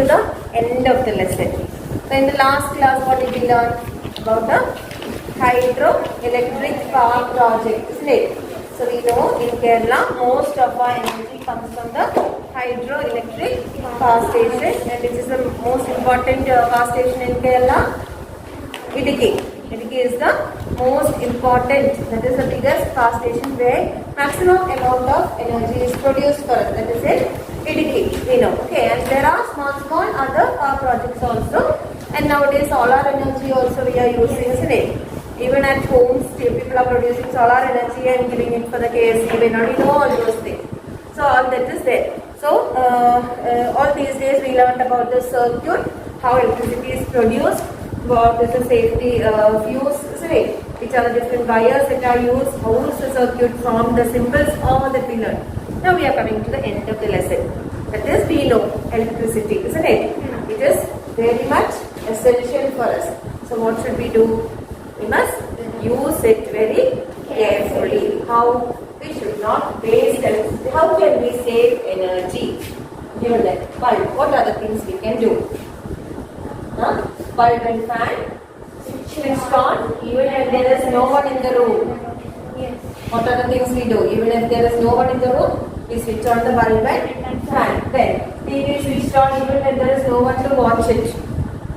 the end of the lesson. So in the last class, what did we learn? About the hydroelectric power project, isn't it? So we know in Kerala, most of our energy comes from the hydroelectric power station, and which is the most important power station in Kerala? Idiki. Idiki is the most important, that is the biggest power station where maximum amount of energy is produced for us. That is it, Idiki, we know. Okay, and there are small other power projects also, and nowadays solar energy also we are using, isn't it? Even at homes, people are producing solar energy and giving it for the KSE. We already know all those things. So all that is there. So all these days we learned about the circuit, how electricity is produced, what is the safety fuse, isn't it? Which are the different wires that are used, how is the circuit formed, the symbols, all that we learned. Now we are coming to the end of the lesson. That is, we know electricity, isn't it? It is very much essential for us. So what should we do? We must use it very carefully. How? We should not waste electricity. How can we save energy? Given that bulb, what are the things we can do? Bulb and fan switched on even if there is no one in the room. Yes. What are the things we do? Even if there is no one in the room, we switch on the bulb and fan. Then TV switched on even when there is no one to watch it.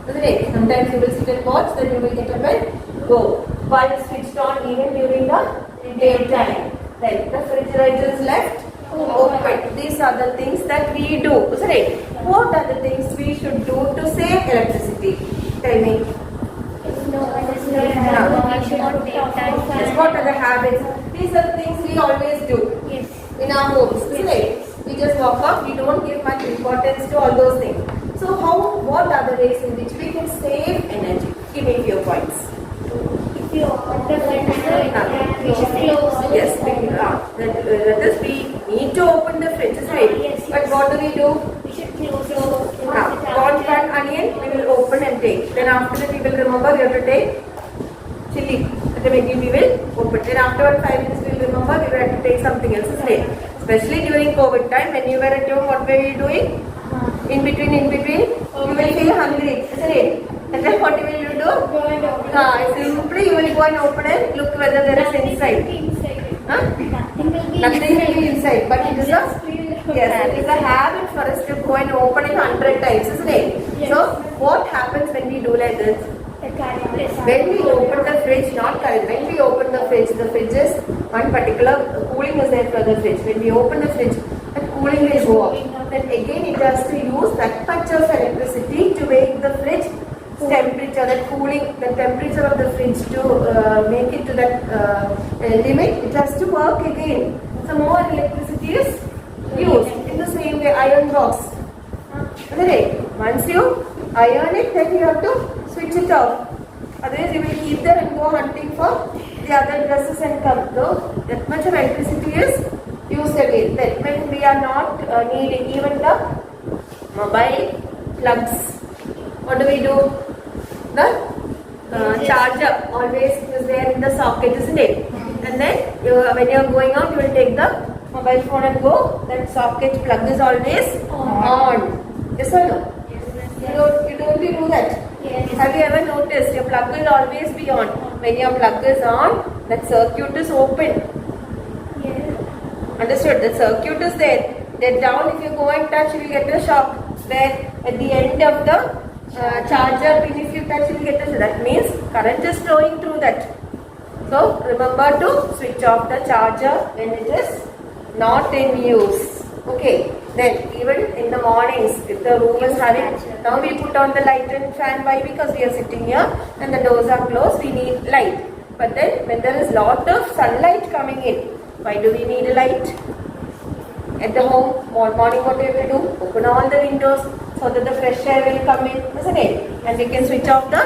Isn't it? Sometimes you will sit and watch, then you will get up and go. Bulb switched on even during the daytime. Then the refrigerator is left open. These are the things that we do, isn't it? What are the things we should do to save electricity? Tell me. Yes, what are the habits? These are the things we always do in our homes, isn't it? We just walk up, we don't give much importance to all those things. So what are the ways in which we can save energy? Give me a few points. If you open the fridge, we should close. Yes, that is, we need to open the fridge, isn't it? Yes. But what do we do? We should close. Corn, pan, onion, we will open and take. Then after that we will remember we have to take chili. Then we will open. Then after 5 minutes we will remember we will have to take something else, isn't it? Especially during COVID time, when you were at home, what were you doing? In between, you will feel hungry, isn't it? And then what will you do? Simply you will go and open and look whether there is inside. Nothing will be inside, but it is a habit for us to go and open it 100 times, isn't it? Yes. So what happens when we do like this? When we open the fridge, when we open the fridge is one particular cooling is there for the fridge. When we open the fridge, the cooling will go up. Then again it has to use that much of electricity to make the fridge temperature, that cooling, the temperature of the fridge to make it to that limit. It has to work again. So more electricity is used. In the same way, iron box. Isn't it? Once you iron it, then you have to switch it off. Otherwise, you will keep there and go hunting for the other dresses and come. So that much of electricity is used again. Then when we are not needing even the mobile plugs, what do? The charger always is there in the socket, isn't it? And then when you are going out, you will take the mobile phone and go. That socket plug is always on. Yes or no? You don't do that. Yes. Have you ever noticed your plug will always be on? When your plug is on, that circuit is open. Yes. Understood? The circuit is there. Then down, if you go and touch, you will get a shock. There at the end of the charger pin, if you touch, you will get a shock. That means current is flowing through that. So remember to switch off the charger when it is not in use. Okay. Then even in the mornings, if the room is having, now we put on the light and fan. Why? Because we are sitting here and the doors are closed, we need light. But then when there is lot of sunlight coming in, why do we need a light? At the home, morning what we will do? Open all the windows so that the fresh air will come in, isn't it? And we can switch off the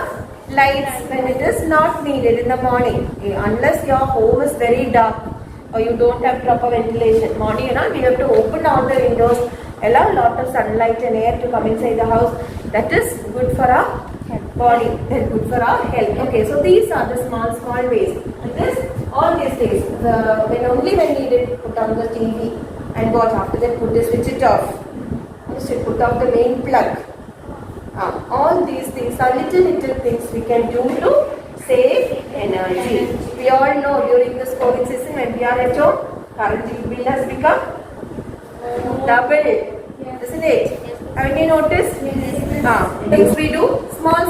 lights when it is not needed in the morning. Unless your home is very dark or you don't have proper ventilation. Morning, we have to open all the windows, allow a lot of sunlight and air to come inside the house. That is good for our body, then good for our health. Okay, so these are the small ways. All these days, when needed, put on the TV and watch. After that, switch it off. Just put off the main plug. All these things are little things we can do to save energy. We all know during this COVID season when we are at home, current bill has become double, isn't it? Have you noticed? Things we do, small,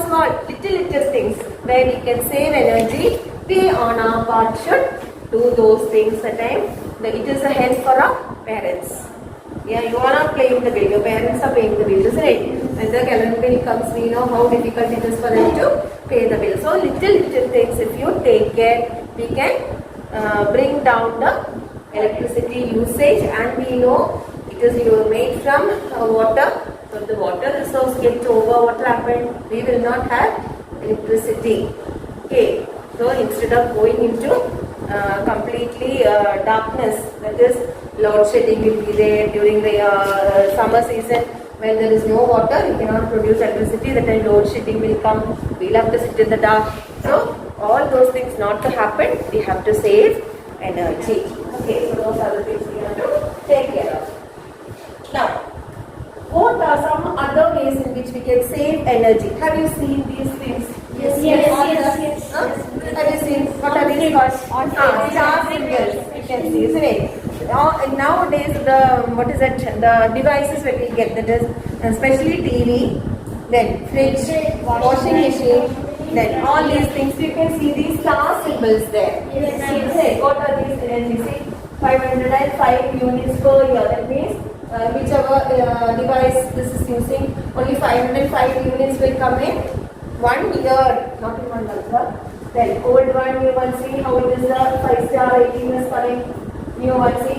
little things where we can save energy. We on our part should do those things at time. It is a help for our parents. Yeah, you are not paying the bill, your parents are paying the bill, isn't it? When the calendar bill comes, we know how difficult it is for them to pay the bill. So little things, if you take care, we can bring down the electricity usage, and we know it is made from water. So if the water resource gets over, what will happen? We will not have electricity. Okay, so instead of going into completely darkness, that is load shedding will be there during the summer season. When there is no water, you cannot produce electricity. That time load shedding will come. We'll have to sit in the dark. So all those things not to happen, we have to save energy. Okay, so those are the things we have to take care of. Now, what are some other ways in which we can save energy? Have you seen these things? Yes. Have you seen what are these called? Star symbols. You can see, isn't it? Nowadays, the devices that we get, that is especially TV, then fridge, washing machine, then all these things. You can see these star symbols there. Yes. What are these energy? See, 505 units per year. That means whichever device this is using, only 505 units will come in 1 year, not in 1 month. Then old one, new one, see how it is the 5-star rating is coming. New one, see.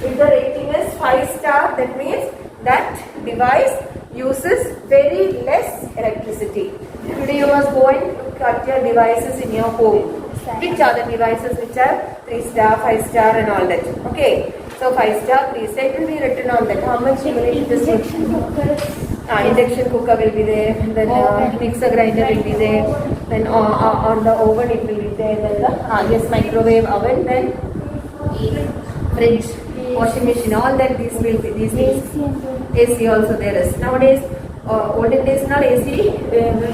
If the rating is 5-star, that means that device uses very less electricity. Today you must go and cut your devices in your home. Which are the devices which are 3-star, 5-star and all that. Okay. So 5-star, 3-star, it will be written on that. How much you will need this induction cooker will be there, then mixer grinder will be there, then on the oven it will be there, then the microwave oven, then fridge, washing machine, all that these will be, these things. AC also there is. Nowadays, olden days now AC,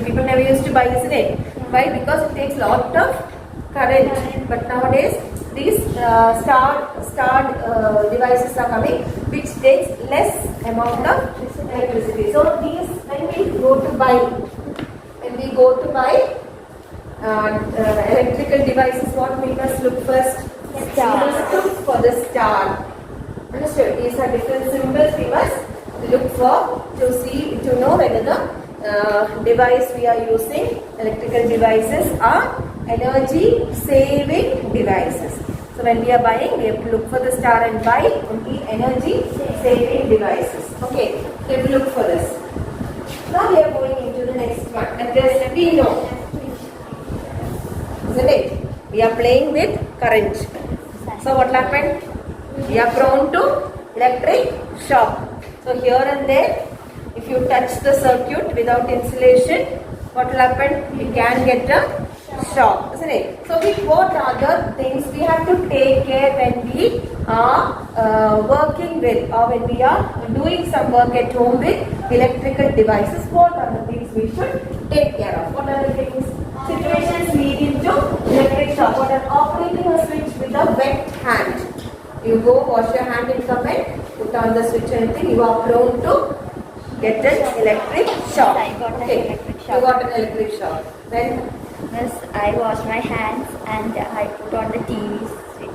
people never used to buy, isn't it? Why? Because it takes lot of current. But nowadays, these star devices are coming, which takes less amount of electricity. So these, when we go to buy electrical devices, what make us look first? Star. We must look for the star. Understood? These are different symbols we must look for to know whether the device we are using, electrical devices, are energy saving devices. So when we are buying, we have to look for the star and buy only energy saving devices. Okay, we have to look for this. Now we are going into the next one. That is Arduino. Isn't it? We are playing with current. So what happened? We are prone to electric shock. So here and there, if you touch the circuit without insulation, what will happen? You can get a shock, isn't it? So what are the things we have to take care when we are working with, or when we are doing some work at home with electrical devices? What are the things we should take care of? What are the things? Situations leading to electric shock. What are operating a switch with a wet hand? You go wash your hand and come and put on the switch and anything, you are prone to get an electric shock. I got an electric shock. You got an electric shock. Then Yes, I wash my hands and I put on the TV switch.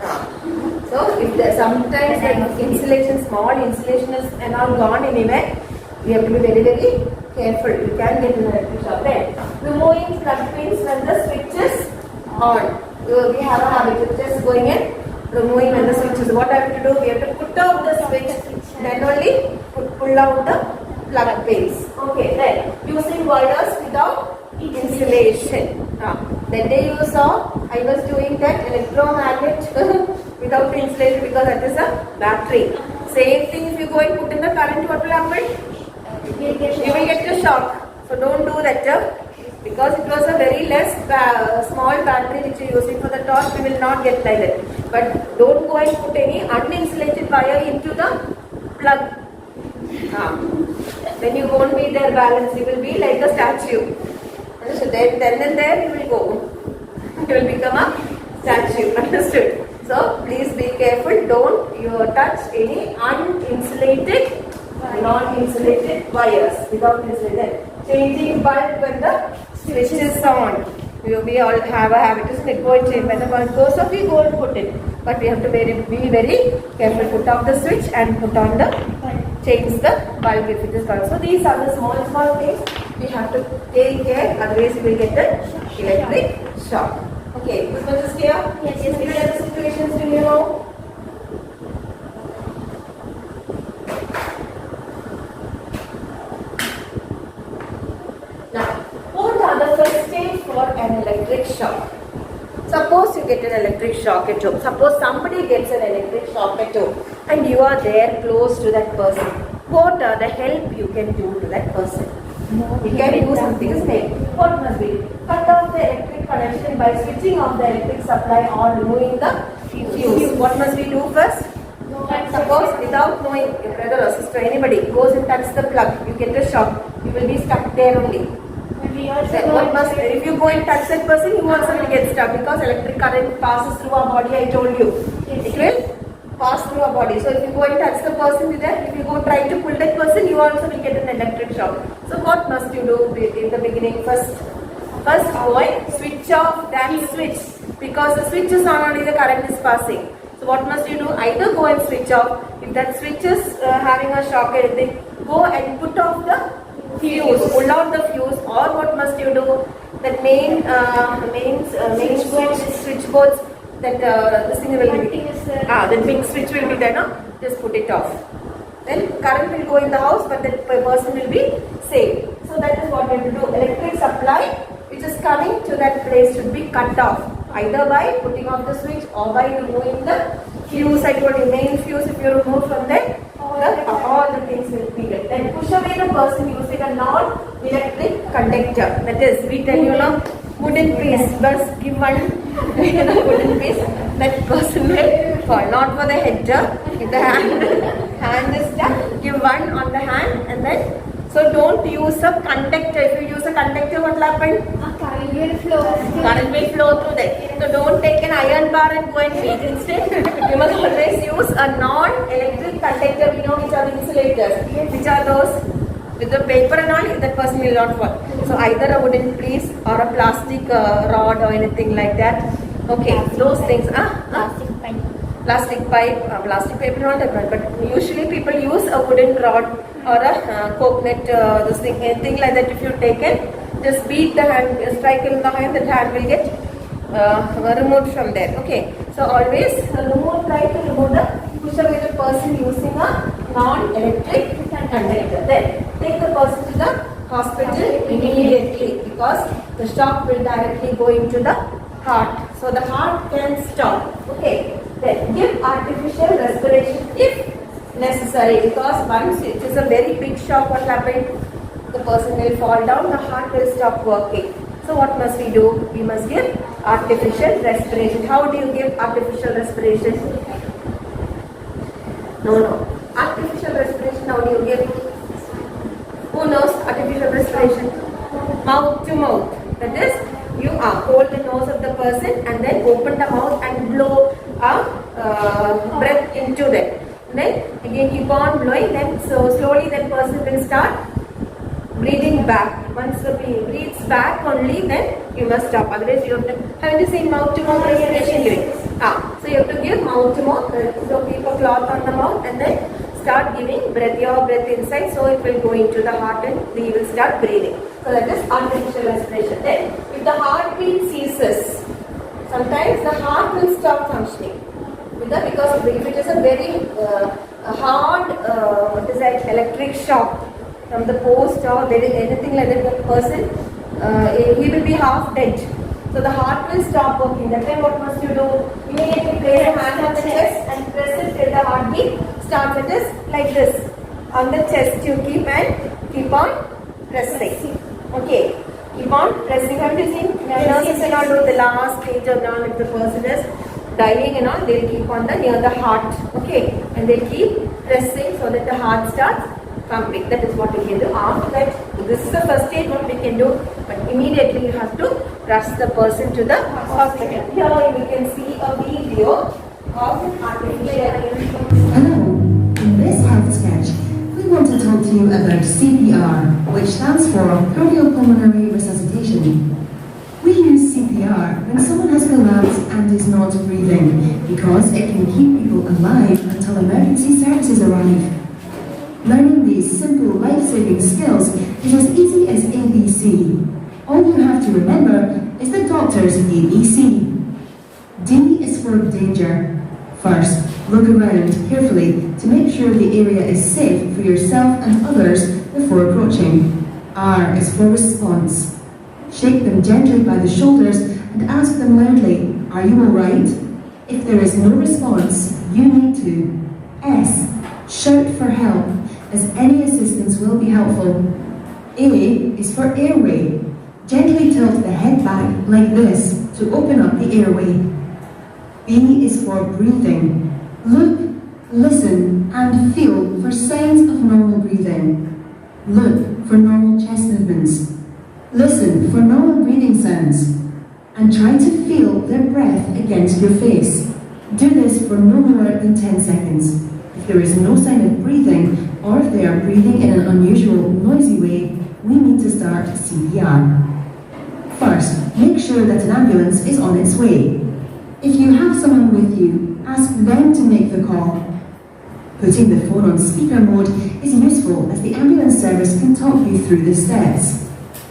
so if there sometimes the insulation, small insulation is not gone anywhere, we have to be very careful. You can get an electric shock. Then removing plug pins when the switch is on. We have a habit of just going and removing when the switch is. What I have to do? We have to put out the switch, then only pull out the plug pins. Okay. Then using wires without insulation. That day you saw I was doing that electromagnet without insulation because that is a battery. Same thing, if you go and put in the current, what will happen? You will get a shock. So don't do that. Because it was a very less small battery which you are using for the torch, we will not get like that. But don't go and put any uninsulated wire into the plug. When you won't be there balanced, you will be like a statue. So then and there you will go. You will become a statue. Understood? So please be careful. Don't you touch any uninsulated, non-insulated wires without insulated. Changing bulb when the switch is on. We all have a habit to go and change. When the bulb goes off, we go and put it. But we have to be very careful. Put off the switch and put on the change the bulb if it is gone. So these are the small things we have to take care. Otherwise, we will get the electric shock. Okay, this much is clear? Yes. Any other situations do you know? Now, what are the first steps for an electric shock? Suppose you get an electric shock at home. Suppose somebody gets an electric shock at home and you are there close to that person. What are the help you can do to that person? You can do something, isn't it? What must be? Cut off the electric connection by switching off the electric supply or removing the fuse. What must we do first? Suppose without knowing your brother or sister, anybody goes and touches the plug, you get a shock. You will be stuck there only. If you go and touch that person, you also will get stuck because electric current passes through our body. I told you, it will pass through our body. So if you go and touch the person with that, if you go try to pull that person, you also will get an electric shock. So what must you do in the beginning? First go and switch off that switch because the switch is on only the current is passing. So what must you do? Either go and switch off. If that switch is having a shock or anything, go and put off the fuse, pull out the fuse, or what must you do? The main switchboards that this thing will be the big switch will be there, no? Just put it off. Then current will go in the house, but the person will be safe. So that is what we have to do. Electric supply which is coming to that place should be cut off, either by putting off the switch or by removing the fuse. I told you, main fuse, if you remove from there, all the things will be good. Then push away the person using a non-electric conductor. That is, we tell you now, wooden piece. Just give one wooden piece. That person will fall. Not for the head. If the hand is stuck, give one on the hand and then. So don't use a conductor. If you use a conductor, what will happen? Current will flow. Current will flow through that. So don't take an iron bar and go and feed. Instead, you must always use a non-electric conductor. We know which are the insulators. Which are those? With the paper and all, that person will not fall. So either a wooden piece or a plastic rod or anything like that. Okay, those things. Plastic pipe, plastic paper not different, but usually people use a wooden rod or a coconut, this thing, anything like that. If you take it, just beat the hand, strike in the hand, that hand will get removed from there. Okay, so always try to remove push away the person using a non-electric conductor. Then take the person to the hospital immediately because the shock will directly go into the heart. So the heart can stop. Okay. Then give artificial respiration if necessary because once it is a very big shock, what happened? The person will fall down, the heart will stop working. So what must we do? We must give artificial respiration. How do you give artificial respiration? No. Artificial respiration, how do you give? Who knows artificial respiration? Mouth to mouth. That is, you hold the nose of the person and then open the mouth and blow a breath into that. Then again keep on blowing. Then so slowly that person will start breathing back. Once the breathes back only, then you must stop. Otherwise you have to have the same mouth to mouth respiration giving. So you have to give mouth to mouth. So keep a cloth on the mouth and then start giving your breath inside. So it will go into the heart and we will start breathing. So that is artificial respiration. Then if the heartbeat ceases, sometimes the heart will stop functioning. Because if it is a very hard electric shock from the post or anything like that, the person he will be half dead. So the heart will stop working. That time what must you do? Immediately place your hand on the chest and press it till the heartbeat starts. It is like this. On the chest you keep on pressing. Okay. Keep on pressing. Have you seen? Nurses and all do the last stage of now if the person is dying and all, they'll keep on near the heart. Okay. And they'll keep pressing so that the heart starts complete. That is what we can do. After that, this is the first aid what we can do, but immediately you have to rush the person to the hospital. Here you can see a video of an artificial. Hello, in this health sketch, we want to talk to you about CPR, which stands for cardiopulmonary resuscitation. We use CPR when someone has collapsed and is not breathing because it can keep people alive until emergency services arrive. Learning these simple life-saving skills is as easy as ABC. All you have to remember is the doctor's ABC. D is for danger. First, look around carefully to make sure the area is safe for yourself and others before approaching. R is for response. Shake them gently by the shoulders and ask them loudly, "Are you alright?" If there is no response, you need to. S. Shout for help, as any assistance will be helpful. A is for airway. Gently tilt the head back like this to open up the airway. B is for breathing. Look, listen, and feel for signs of normal breathing. Look for normal chest movements. Listen for normal breathing sounds. And try to feel their breath against your face. Do this for no more than 10 seconds. If there is no sign of breathing, or if they are breathing in an unusual, noisy way, we need to start CPR. First, make sure that an ambulance is on its way. If you have someone with you, ask them to make the call. Putting the phone on speaker mode is useful as the ambulance service can talk you through the steps.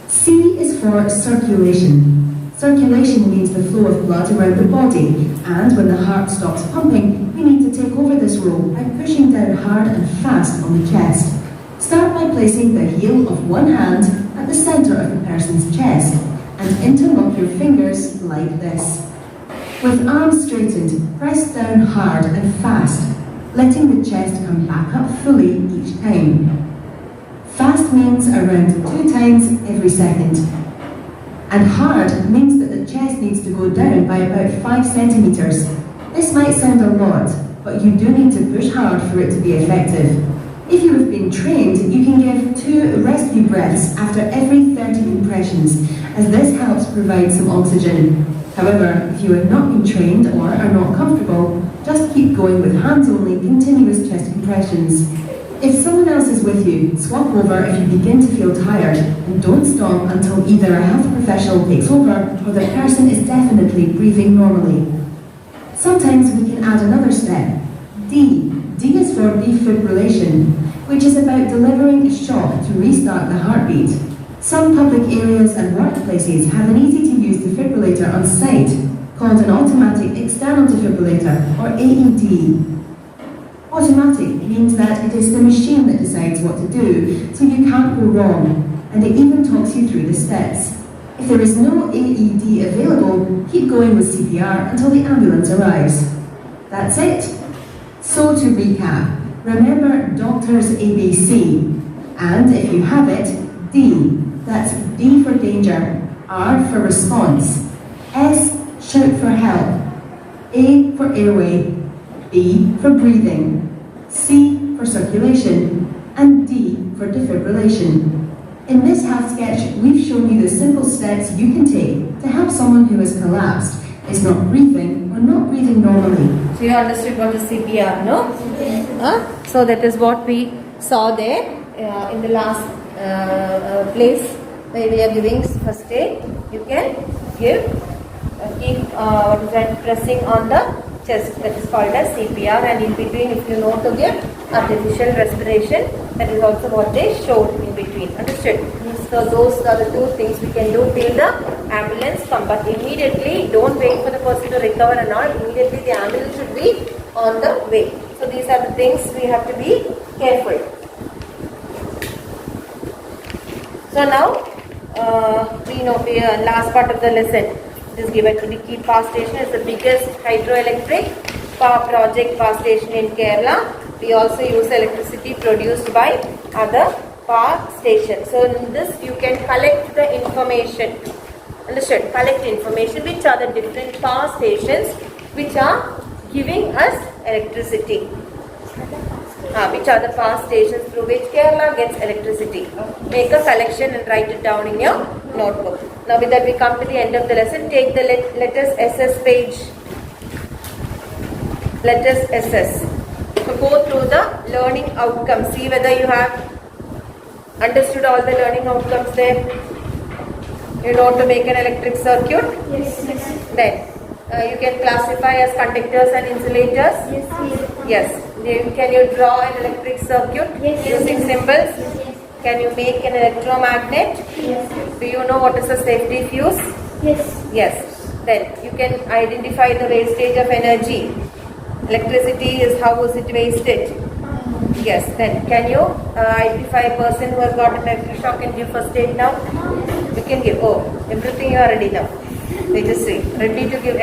C is for circulation. Circulation means the flow of blood around the body, and when the heart stops pumping, we need to take over this role by pushing down hard and fast on the chest. Start by placing the heel of one hand at the centre of the person's chest, and interlock your fingers like this. With arms straightened, press down hard and fast, letting the chest come back up fully each time. Fast means around 2 times every second. And hard means that the chest needs to go down by about 5 centimetres. This might sound a lot, but you do need to push hard for it to be effective. If you have been trained, you can give 2 rescue breaths after every 30 impressions, as this helps provide some oxygen. However, if you have not been trained or are not comfortable, just keep going with hands only continuous chest compressions. If someone else is with you, swap over if you begin to feel tired, and don't stop until either a health professional takes over or the person is definitely breathing normally. Sometimes we can add another step. D. D is for defibrillation, which is about delivering a shock to restart the heartbeat. Some public areas and workplaces have an easy-to-use defibrillator on site called an automatic external defibrillator, or AED. Automatic means that it is the machine that decides what to do, so you can't go wrong, and it even talks you through the steps. If there is no AED available, keep going with CPR until the ambulance arrives. That's it. So to recap, remember doctor's ABC, and if you have it, D. That's D for danger, R for response, S, shout for help, A for airway, B for breathing, C for circulation, and D for defibrillation. In this health sketch, we've shown you the simple steps you can take to help someone who has collapsed, is not breathing, or not breathing normally. So you understood what is CPR, no? So that is what we saw there in the last place where we are giving first aid. You can give, keep pressing on the chest, that is called as CPR, and in between if you know to give artificial respiration, that is also what they showed in between. Understood? So those are the 2 things we can do till the ambulance come, but immediately don't wait for the person to recover and all, immediately the ambulance should be on the way. So these are the things we have to be careful. So now we know the last part of the lesson. It is given to Idukki Power Station is the biggest hydroelectric power project power station in Kerala. We also use electricity produced by other power stations. So in this you can collect the information. Understood? Collect information which are the different power stations which are giving us electricity. Which are the power stations through which Kerala gets electricity? Make a collection and write it down in your notebook. Now with that we come to the end of the lesson. Take the letters SS page. Letters SS. So go through the learning outcomes. See whether you have understood all the learning outcomes there. You know to make an electric circuit? Yes. Then you can classify as conductors and insulators? Yes. Can you draw an electric circuit using symbols? Can you make an electromagnet? Yes. Do you know what is a safety fuse? Yes. Then you can identify the wastage of energy. Electricity is how is it wasted? Yes. Then can you identify a person who has got an electric shock and give first aid now? You can give. Oh, everything you are ready now. They just say ready to give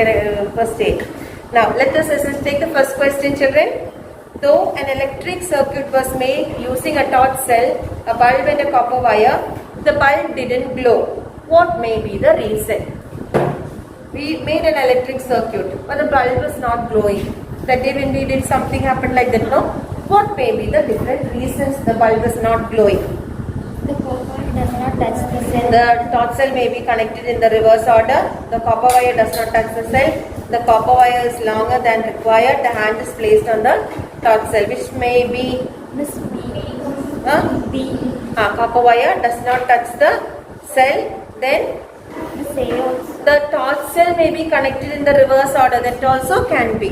first aid. Now let us take the first question, children. Though an electric circuit was made using a torch cell, a bulb and a copper wire, the bulb didn't glow. What may be the reason? We made an electric circuit, but the bulb was not glowing. That day when we did something happened like that, no? What may be the different reasons the bulb is not glowing? The copper does not touch the cell. The torch cell may be connected in the reverse order. The copper wire does not touch the cell. The copper wire is longer than required. The hand is placed on the torch cell, which may be Miss B. copper wire does not touch the cell. Then the torch cell may be connected in the reverse order. That also can be.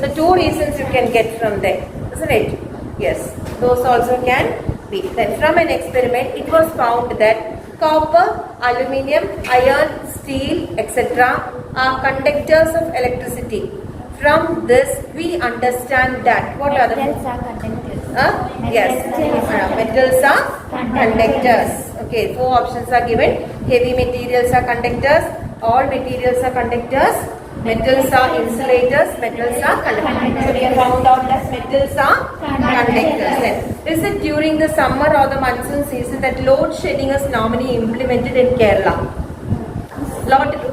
The two reasons you can get from there, isn't it? Yes, those also can be. Then from an experiment, it was found that copper, aluminium, iron, steel, etc. are conductors of electricity. From this, we understand that what are the Metals are conductors. yes, metals are conductors. Okay, 4 options are given. Heavy materials are conductors. All materials are conductors. Metals are insulators. Metals are conductors. So we found out that metals are conductors. Then, is it during the summer or the monsoon season that load shedding is normally implemented in Kerala?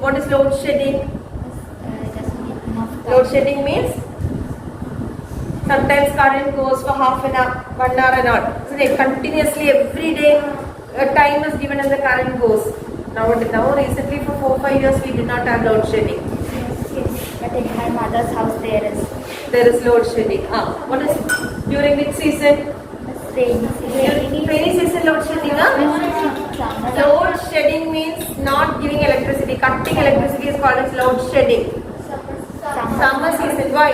What is load shedding? Load shedding means sometimes current goes for half an hour, 1 hour and all. So they continuously every day a time is given and the current goes. Now recently for 4-5 years we did not have load shedding. But in my mother's house there is load shedding. What is during which season? Rainy season load shedding. Load shedding means not giving electricity. Cutting electricity is called as load shedding. Summer season. Why?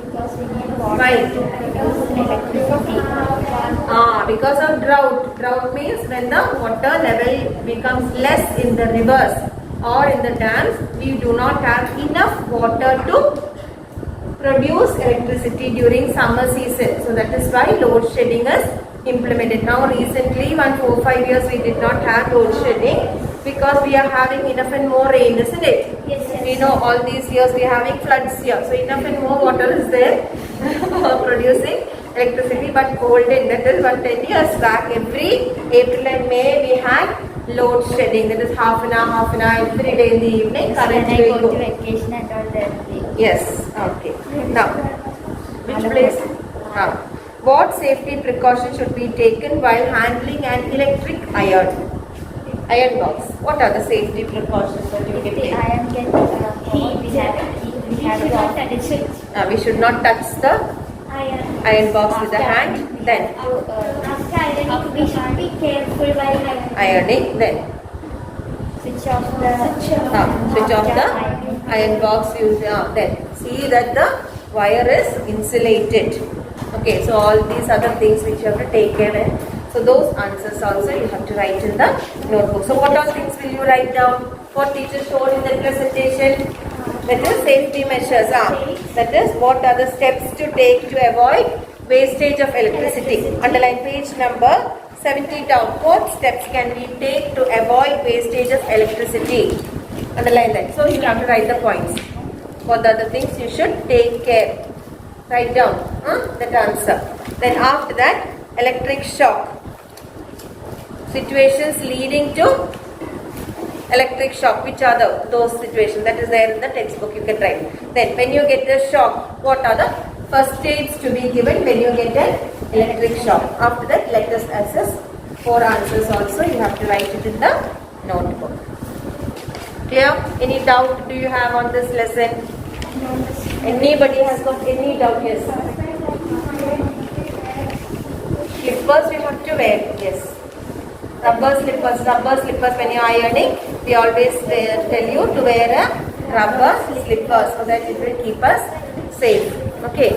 Because we need water Why? to produce electricity. Because of drought. Drought means when the water level becomes less in the rivers or in the dams, we do not have enough water to produce electricity during summer season. So that is why load shedding is implemented. Now recently, 4-5 years we did not have load shedding because we are having enough and more rain, isn't it? Yes. We know all these years we are having floods here. So enough and more water is there for producing electricity. But olden, that is 10 years back, every April and May we had load shedding. That is half an hour every day in the evening. When Current I will go go. to vacation and all that. Yes, okay. Now, which place? What safety precautions should be taken while handling an electric iron box? What are the safety precautions that you can The take? iron gets heat, we have to touch it. We should not touch the iron box with the hand. Then After ironing, we should be careful while ironing. Then switch off the iron box. Then see that the wire is insulated. Okay, so all these other things which you have to take care of. So those answers also you have to write in the notebook. So what all things will you write down? What teacher showed in the presentation? That is safety measures. That is what are the steps to take to avoid wastage of electricity. Underline page number 70 down. What steps can we take to avoid wastage of electricity? Underline that. So you have to write the points. What are the things you should take care? Write down that answer. Then after that, electric shock. Situations leading to electric shock. Which are those situations? That is there in the textbook. You can write. Then when you get the shock, what are the first aids to be given when you get an electric shock. After that, let us assess 4 answers also. You have to write it in the notebook. Clear? Any doubt do you have on this lesson? Anybody has got any doubt? Yes. Slippers you have to wear. Yes. Rubber slippers when you are ironing. We always tell you to wear a rubber slippers so that it will keep us safe. Okay.